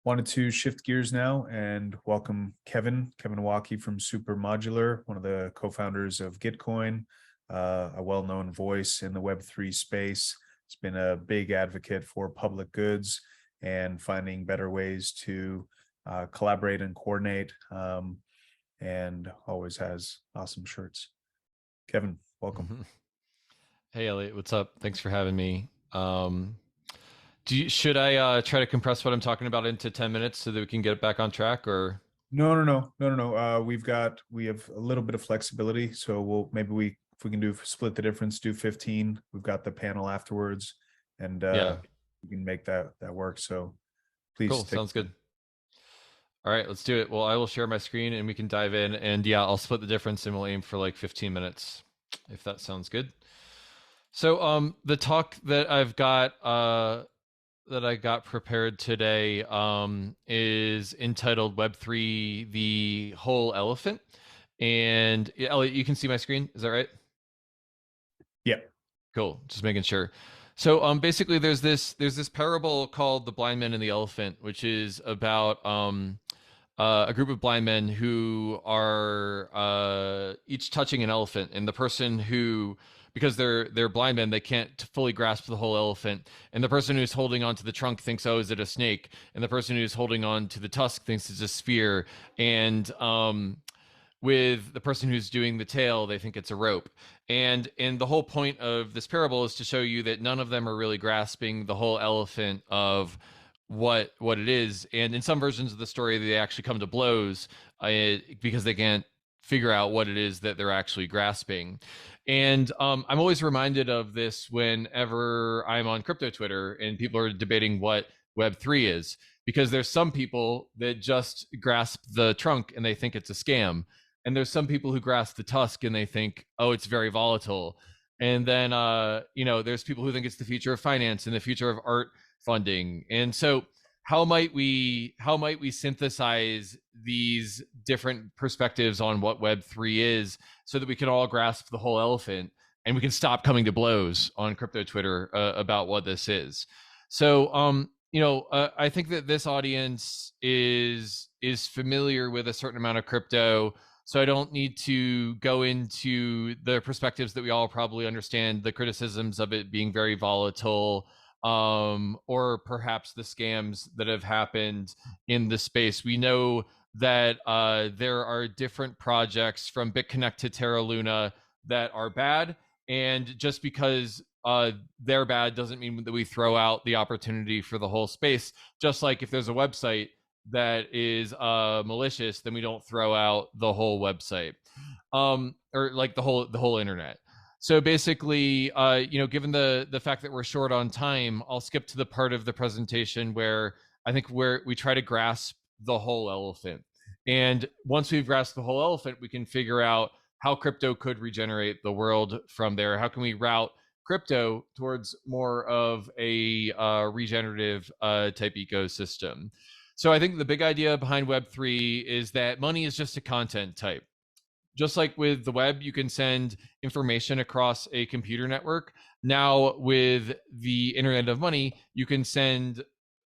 Wanted to shift gears now and welcome Kevin Owocki from Supermodular, one of the co-founders of Gitcoin, a well-known voice in the Web3 space. He's been a big advocate for public goods and finding better ways to collaborate and coordinate, and always has awesome shirts. Kevin, welcome. Hey Elliot, what's up? Thanks for having me. Should I try to compress what I'm talking about into 10 minutes so that we can get it back on track, or? No. We have a little bit of flexibility, so if we can do split the difference, do 15. We've got the panel afterwards, and Yeah, we can make that work. So please cool. take. Sounds good. All right, let's do it. Well, I will share my screen and we can dive in. And yeah, I'll split the difference and we'll aim for like 15 minutes, if that sounds good. So the talk that I got prepared today is entitled Web3: The Whole Elephant. And Elliot, you can see my screen. Is that right? Yeah. Cool. Just making sure. So basically there's this parable called The Blind Man and the Elephant, which is about a group of blind men who are each touching an elephant, and the person who, because they're blind men, they can't fully grasp the whole elephant, and the person who's holding onto the trunk thinks, oh, is it a snake? And the person who's holding on to the tusk thinks it's a sphere, and with the person who's doing the tail, they think it's a rope. And the whole point of this parable is to show you that none of them are really grasping the whole elephant of what it is. And in some versions of the story, they actually come to blows because they can't figure out what it is that they're actually grasping. And I'm always reminded of this whenever I'm on crypto Twitter and people are debating what Web3 is, because there's some people that just grasp the trunk and they think it's a scam. And there's some people who grasp the tusk and they think, oh, it's very volatile. And then, there's people who think it's the future of finance and the future of art funding. And so how might we synthesize these different perspectives on what Web3 is so that we can all grasp the whole elephant and we can stop coming to blows on crypto Twitter about what this is? So, I think that this audience is familiar with a certain amount of crypto, so I don't need to go into the perspectives that we all probably understand, the criticisms of it being very volatile, or perhaps the scams that have happened in the space. We know that there are different projects from BitConnect to Terra Luna that are bad, and just because they're bad doesn't mean that we throw out the opportunity for the whole space. Just like if there's a website that is malicious, then we don't throw out the whole website, or like the whole internet. So basically, given the fact that we're short on time, I'll skip to the part of the presentation where I think we try to grasp the whole elephant. And once we've grasped the whole elephant, we can figure out how crypto could regenerate the world from there. How can we route crypto towards more of a regenerative type ecosystem? So I think the big idea behind Web3 is that money is just a content type. Just like with the web, you can send information across a computer network. Now with the Internet of Money, you can send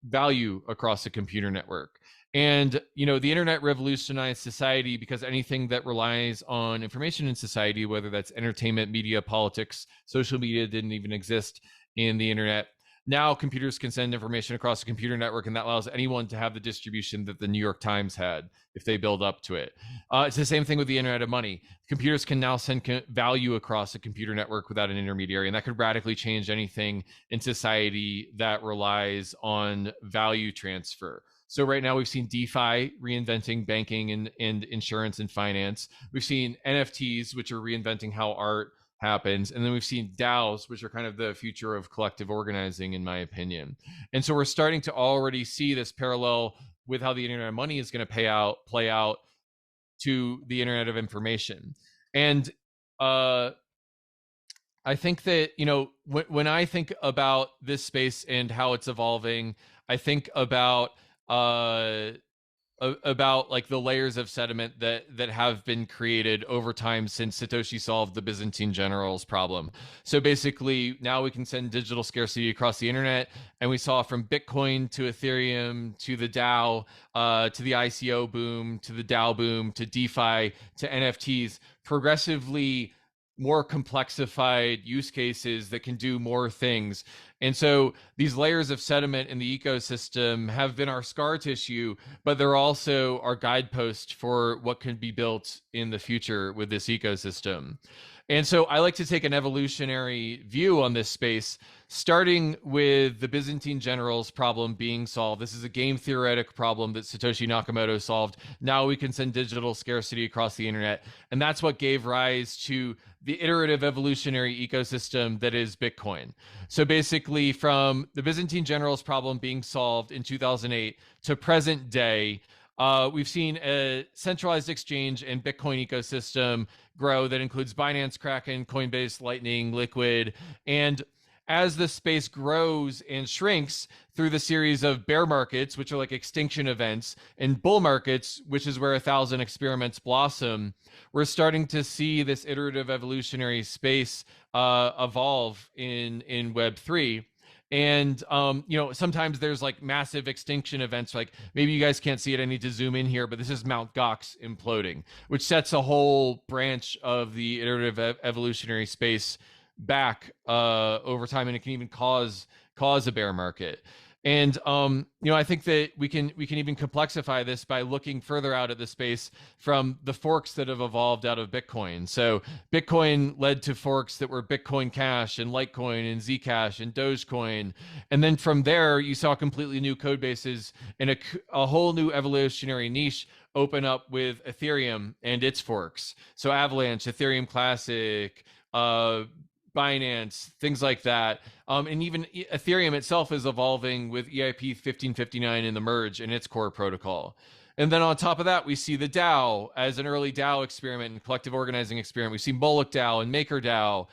value across a computer network. And, the internet revolutionized society because anything that relies on information in society, whether that's entertainment, media, politics, social media, didn't even exist in the internet. Now computers can send information across a computer network, and that allows anyone to have the distribution that the New York Times had if they build up to it. It's the same thing with the Internet of Money. Computers can now send value across a computer network without an intermediary, and that could radically change anything in society that relies on value transfer. So right now we've seen DeFi reinventing banking and insurance and finance. We've seen NFTs, which are reinventing how art happens. And then we've seen DAOs, which are kind of the future of collective organizing, in my opinion. And so we're starting to already see this parallel with how the Internet of Money is going to play out to the Internet of Information. And I think that, when I think about this space and how it's evolving, I think about about like the layers of sediment that have been created over time since Satoshi solved the Byzantine generals problem. So basically, now we can send digital scarcity across the internet, and we saw from Bitcoin to Ethereum to the DAO, to the ICO boom, to the DAO boom, to DeFi, to NFTs, progressively more complexified use cases that can do more things. And so these layers of sediment in the ecosystem have been our scar tissue, but they're also our guidepost for what can be built in the future with this ecosystem. And so I like to take an evolutionary view on this space, starting with the Byzantine generals problem being solved. This is a game theoretic problem that Satoshi Nakamoto solved. Now we can send digital scarcity across the internet. And that's what gave rise to the iterative evolutionary ecosystem that is Bitcoin. So basically, from the Byzantine generals problem being solved in 2008 to present day, we've seen a centralized exchange and Bitcoin ecosystem grow that includes Binance, Kraken, Coinbase, Lightning, Liquid. And as the space grows and shrinks through the series of bear markets, which are like extinction events, and bull markets, which is where 1,000 experiments blossom, we're starting to see this iterative evolutionary space evolve in Web3. And sometimes there's like massive extinction events. Like, maybe you guys can't see it, I need to zoom in here, but this is Mount Gox imploding, which sets a whole branch of the iterative evolutionary space back over time, and it can even cause a bear market. And I think that we can even complexify this by looking further out at the space from the forks that have evolved out of Bitcoin. So Bitcoin led to forks that were Bitcoin Cash and Litecoin and Zcash and Dogecoin, and then from there you saw completely new code bases and a whole new evolutionary niche open up with Ethereum and its forks. So Avalanche, Ethereum Classic, Binance, things like that. And even Ethereum itself is evolving with EIP 1559 in the merge in its core protocol. And then on top of that, we see the DAO as an early DAO experiment and collective organizing experiment. We see Moloch DAO and MakerDAO.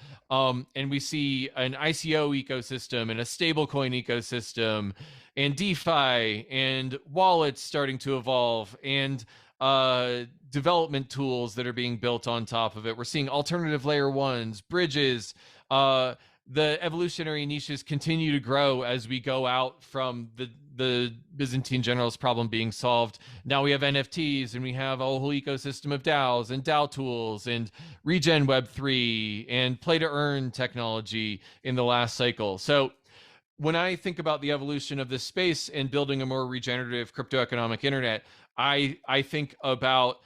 And we see an ICO ecosystem and a stablecoin ecosystem and DeFi and wallets starting to evolve and development tools that are being built on top of it. We're seeing alternative layer ones, bridges. The evolutionary niches continue to grow as we go out from the Byzantine generals problem being solved. Now we have NFTs, and we have a whole ecosystem of DAOs and DAO tools and regen Web3 and play to earn technology in the last cycle. So when I think about the evolution of this space and building a more regenerative crypto economic internet, I think about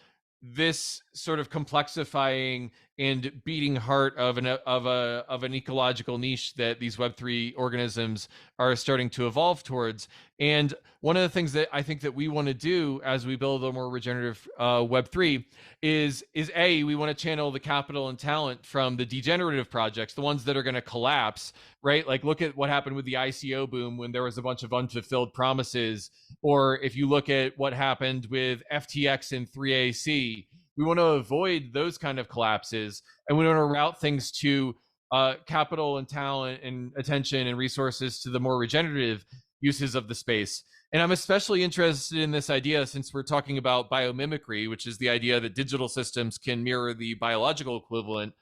this sort of complexifying and beating heart of an ecological niche that these Web3 organisms are starting to evolve towards. And one of the things that I think that we want to do as we build a more regenerative Web3 is we want to channel the capital and talent from the degenerative projects, the ones that are going to collapse, right? Like, look at what happened with the ICO boom when there was a bunch of unfulfilled promises. Or if you look at what happened with FTX and 3AC, we want to avoid those kind of collapses, and we want to route things to capital and talent and attention and resources to the more regenerative uses of the space. And I'm especially interested in this idea since we're talking about biomimicry, which is the idea that digital systems can mirror the biological equivalent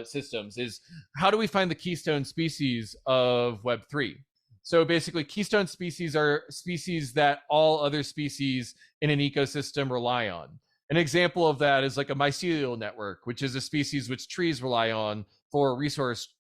systems, is how do we find the keystone species of Web3? So basically, keystone species are species that all other species in an ecosystem rely on. An example of that is like a mycelial network, which is a species which trees rely on for resource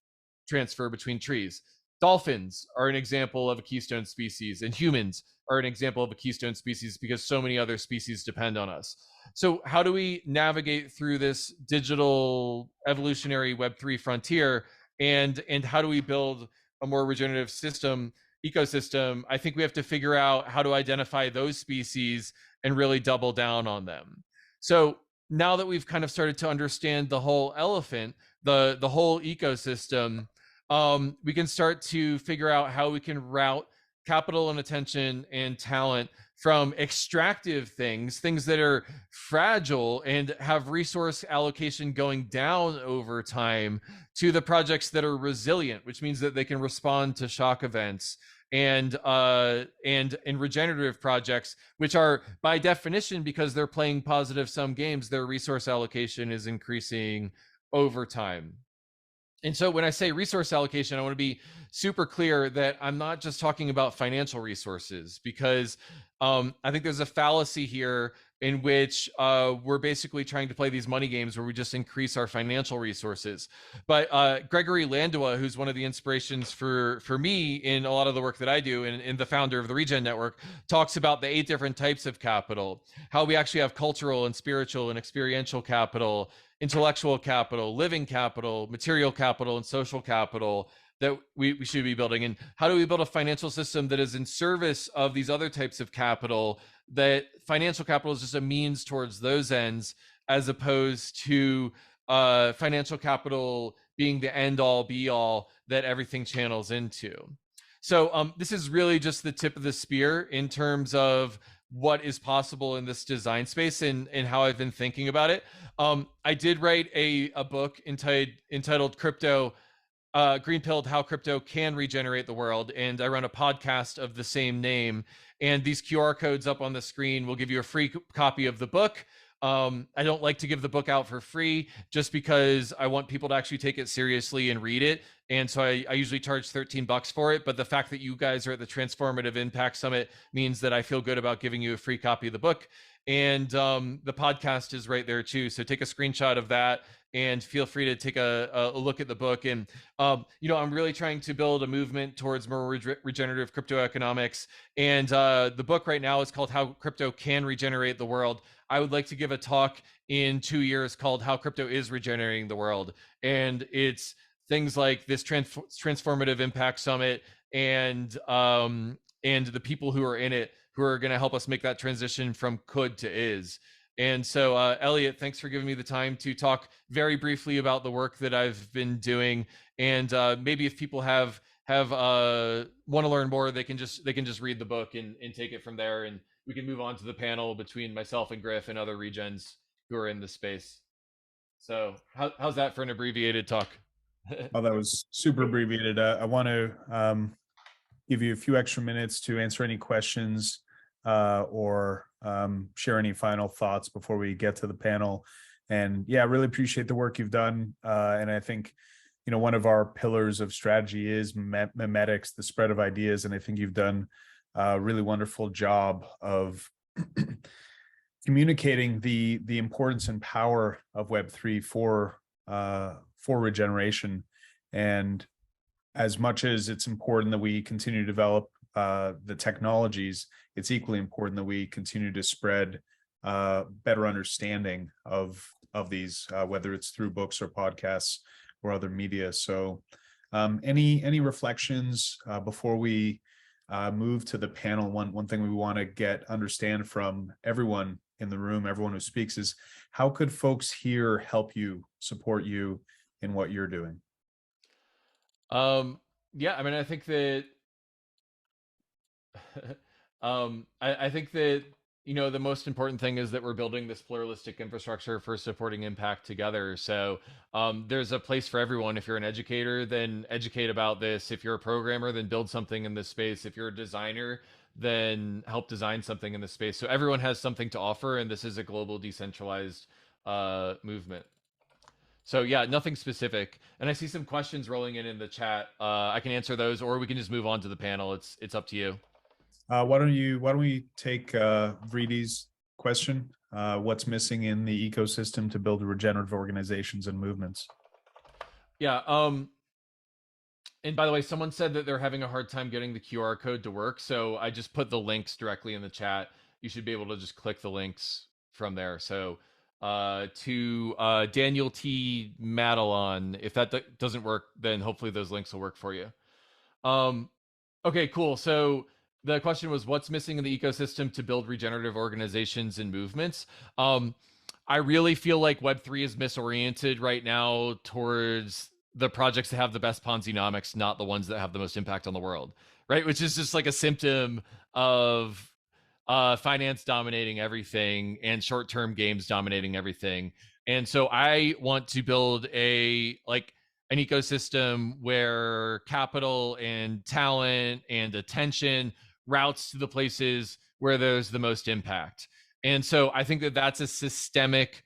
transfer between trees. Dolphins are an example of a keystone species, and humans are an example of a keystone species because so many other species depend on us. So how do we navigate through this digital evolutionary Web3 frontier, and how do we build a more regenerative ecosystem? I think we have to figure out how to identify those species and really double down on them. So now that we've kind of started to understand the whole elephant, the whole ecosystem, we can start to figure out how we can route capital and attention and talent from extractive things that are fragile and have resource allocation going down over time, to the projects that are resilient, which means that they can respond to shock events and regenerative projects, which are by definition, because they're playing positive sum games, their resource allocation is increasing over time. And so when I say resource allocation, I want to be super clear that I'm not just talking about financial resources, because I think there's a fallacy here in which we're basically trying to play these money games where we just increase our financial resources. But Gregory Landua, who's one of the inspirations for me in a lot of the work that I do, and the founder of the Regen Network, talks about the 8 different types of capital, how we actually have cultural and spiritual and experiential capital, intellectual capital, living capital, material capital, and social capital that we should be building. And how do we build a financial system that is in service of these other types of capital, that financial capital is just a means towards those ends, as opposed to financial capital being the end all be all that everything channels into. So this is really just the tip of the spear in terms of what is possible in this design space, and how I've been thinking about it. I did write a book entitled Crypto Green Pilled: How Crypto Can Regenerate the World, and I run a podcast of the same name. And these QR codes up on the screen will give you a free copy of the book. I don't like to give the book out for free, just because I want people to actually take it seriously and read it. And so I usually charge $13 for it. But the fact that you guys are at the Transformative Impact Summit means that I feel good about giving you a free copy of the book. And the podcast is right there too. So take a screenshot of that and feel free to take a look at the book. And I'm really trying to build a movement towards more regenerative crypto economics. And the book right now is called How Crypto Can Regenerate the World. I would like to give a talk in 2 years called How Crypto is Regenerating the World. And it's things like this Transformative Impact Summit, and the people who are in it, who are going to help us make that transition from could to is. And so, Elliot, thanks for giving me the time to talk very briefly about the work that I've been doing. And maybe if people have want to learn more, they can just read the book and take it from there. And we can move on to the panel between myself and Griff and other regens who are in the space. So how's that for an abbreviated talk? Oh, that was super abbreviated. I want to give you a few extra minutes to answer any questions or share any final thoughts before we get to the panel. And yeah, I really appreciate the work you've done. And I think, one of our pillars of strategy is memetics, the spread of ideas. And I think you've done a really wonderful job of communicating the importance and power of Web3 for regeneration. And as much as it's important that we continue to develop the technologies, it's equally important that we continue to spread better understanding of these, whether it's through books or podcasts or other media. So any reflections before we move to the panel? One thing we want to understand from everyone in the room, everyone who speaks, is how could folks here help you, support you in what you're doing? Yeah, I mean, I think that I think that the most important thing is that we're building this pluralistic infrastructure for supporting impact together. So there's a place for everyone. If you're an educator, then educate about this. If you're a programmer, then build something in this space. If you're a designer, then help design something in this space. So everyone has something to offer, and this is a global decentralized movement. So yeah, nothing specific. And I see some questions rolling in the chat. I can answer those, or we can just move on to the panel. It's up to you. Why don't we take Vridi's question? What's missing in the ecosystem to build regenerative organizations and movements? Yeah. And by the way, someone said that they're having a hard time getting the QR code to work. So I just put the links directly in the chat. You should be able to just click the links from there. So to Daniel T. Madelon, if that doesn't work, then hopefully those links will work for you. Okay, cool. So the question was, what's missing in the ecosystem to build regenerative organizations and movements? I really feel like Web3 is misoriented right now towards the projects that have the best Ponzi-nomics, not the ones that have the most impact on the world, right? Which is just like a symptom of finance dominating everything and short-term games dominating everything. And so I want to build an ecosystem where capital and talent and attention routes to the places where there's the most impact. And so I think that that's a systemic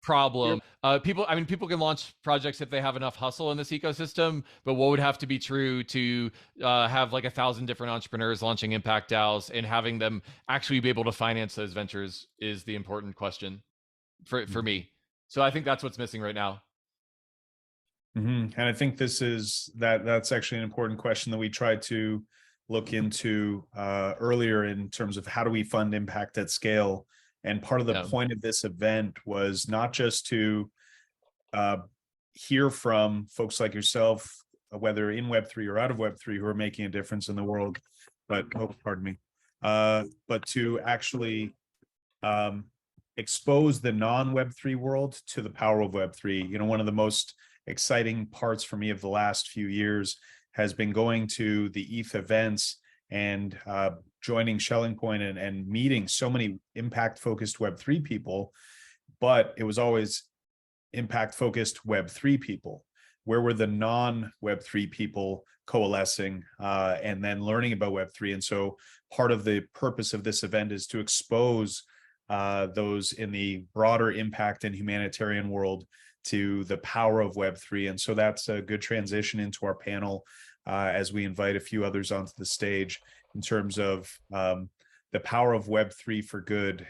problem. People can launch projects if they have enough hustle in this ecosystem, but what would have to be true to have like 1,000 different entrepreneurs launching impact DAOs and having them actually be able to finance those ventures is the important question for me. So I think that's what's missing right now. And I think that's actually an important question that we tried to look into earlier in terms of how do we fund impact at scale. And part of the point of this event was not just to hear from folks like yourself, whether in Web3 or out of Web3, who are making a difference in the world, but to actually expose the non-Web3 world to the power of Web3. You know, one of the most exciting parts for me of the last few years has been going to the ETH events and joining Shelling Point and meeting so many impact-focused Web3 people, but it was always impact-focused Web3 people. Where were the non-Web3 people coalescing and then learning about Web3? And so part of the purpose of this event is to expose those in the broader impact and humanitarian world to the power of Web3. And so that's a good transition into our panel as we invite a few others onto the stage in terms of the power of Web3 for good